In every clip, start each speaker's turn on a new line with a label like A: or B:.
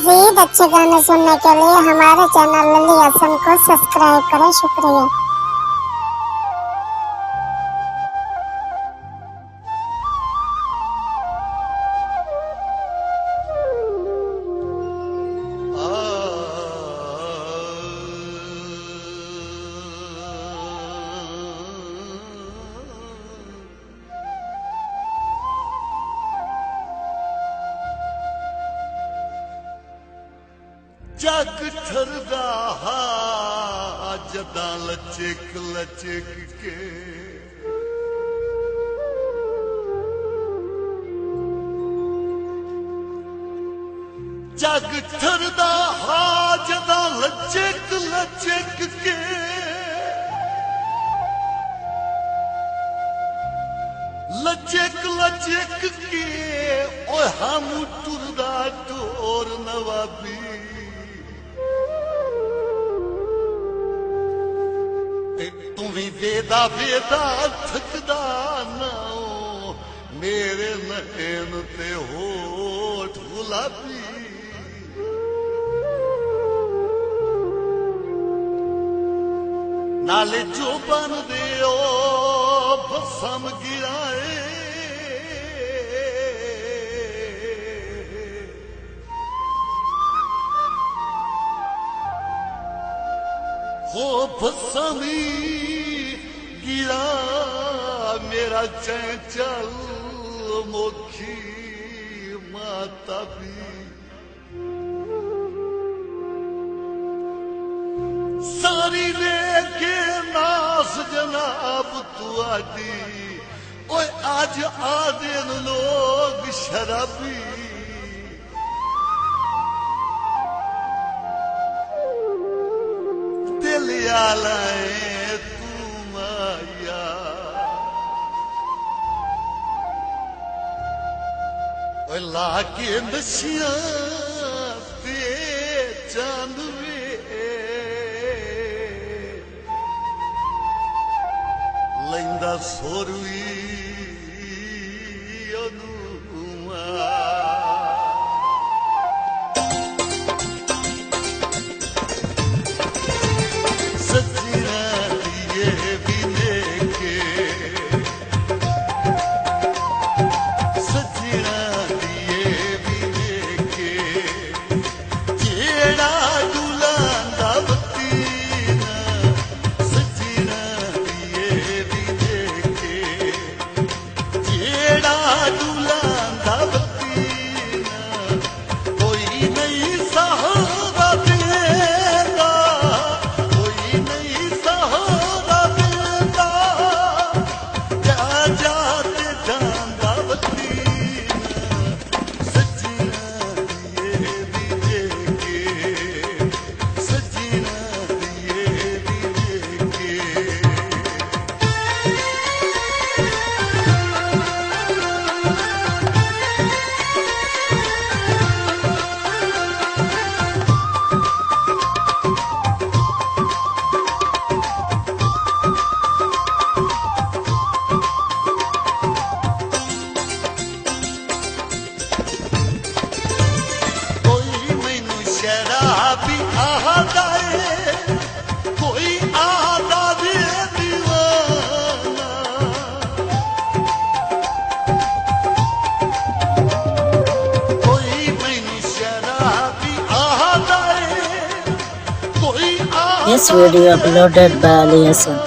A: मजीद अच्छे गाने सुनने के लिए हमारे चैनल लली हसन को सब्सक्राइब करें। शुक्रिया।
B: जग ठरदा जदा लचक लचक के जग ठरदा जदा लचक लचक के लचक लचक के ओ हम टुरदा टोर नवाबी तू भी वेदा वेदा थकदा ना मेरे नैन ते होठ गुलाबी नाले जो बन दे ओ बसम गिराए हो बसमी गिरा मेरा चंचल मोखी माता भी सारी लेके नास जनाब तुआडी ओए आज आदेन लोग शराबी दिल आलाए तू माया ओए लाके नशियां ते चांदवे लैंदा सोरवी अनुमा
C: This video uploaded by Ali Hassan.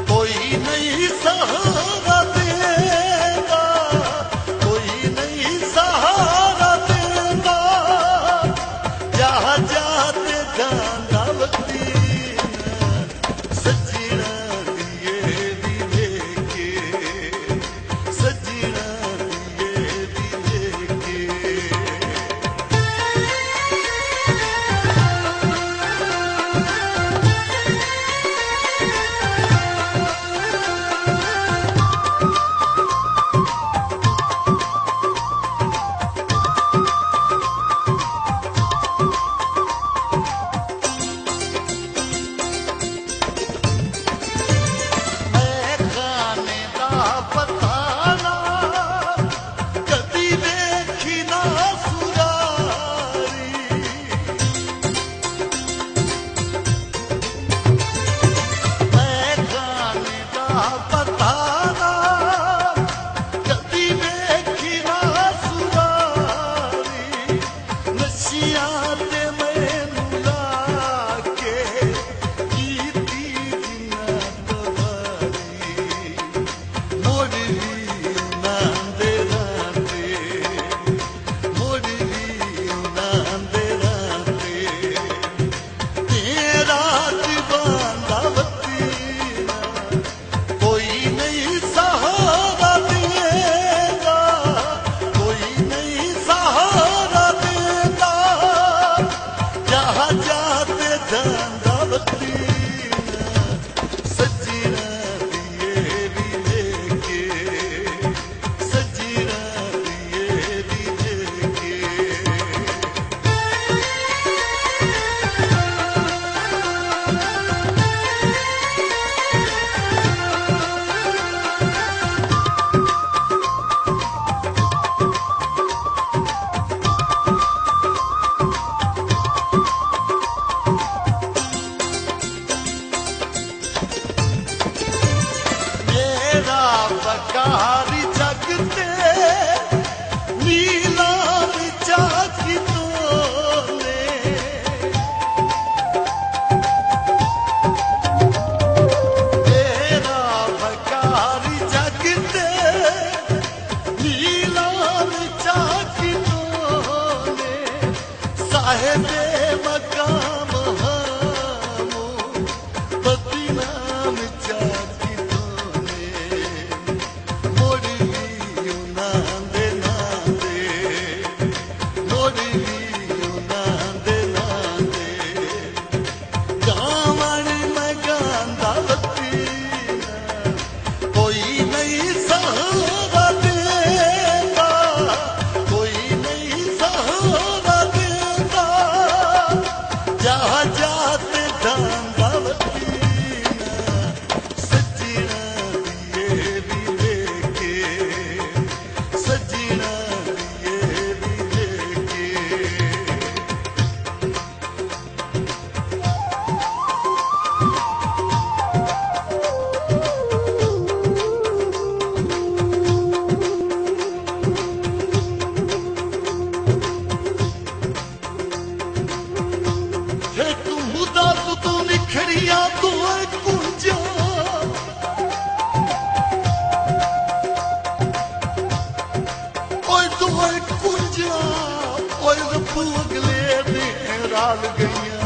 B: कोई नहीं सहा जाते जांदावती सजना दिए भी लेके सजना दिए भी लेके मेरा बकारी जगते नीला चाकी तोने मेरा बकारी जगते नीला चाकी तोने साहेबे मकाम हमू बदनाम चाकी जाते दांदावती सजना दिए भी लेके सजना दिए भी लेके हे तू दस तू निखड़िया तू कुंजा ओए तू कुंजा ओए रब्बू अगले दिन राल गईया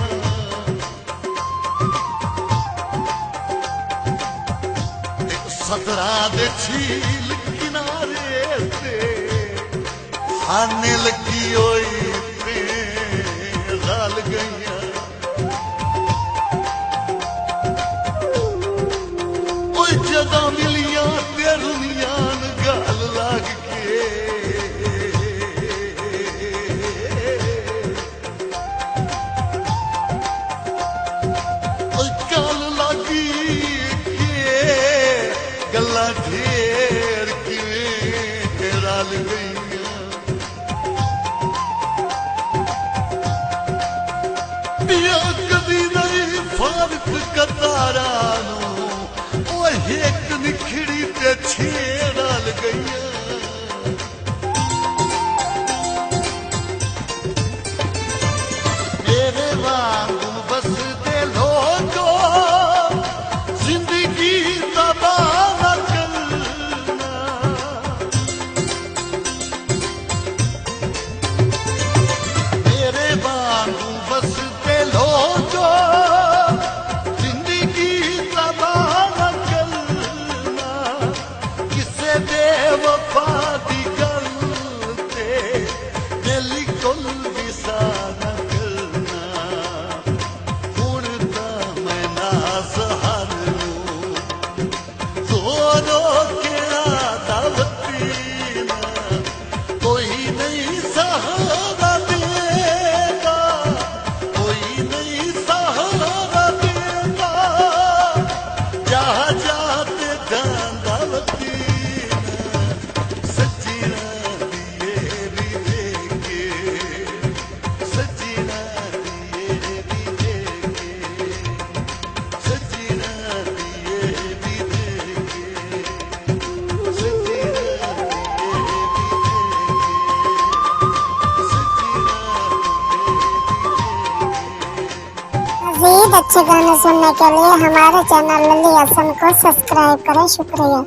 B: सतरा दे झील किनारे ते आने लगी ओई ते राल गईया जदा मिलिया ते रुनियान गाल लाग के गाल लागी के गल्ला ढेर किवें रल गईया पिया कदी नहीं फारक कतारा एक निखड़ी ते छेड़ल गईया मेरे वांगू बस दे लोगो जिंदगी तबाह न करना मेरे वांगू बस दे लोगो जिंदगी तबाह बेवफा दी गल ते दिल कोल विसा न करना हुण तां मैं नाज़ हर जोरो केड़ा दावती ना कोई नहीं सहारा देगा कोई नहीं सहारा देगा जहाँ जाते दावती
A: मजीद अच्छे गाने सुनने के लिए हमारे चैनल लल्ली हसन को सब्सक्राइब करें। शुक्रिया।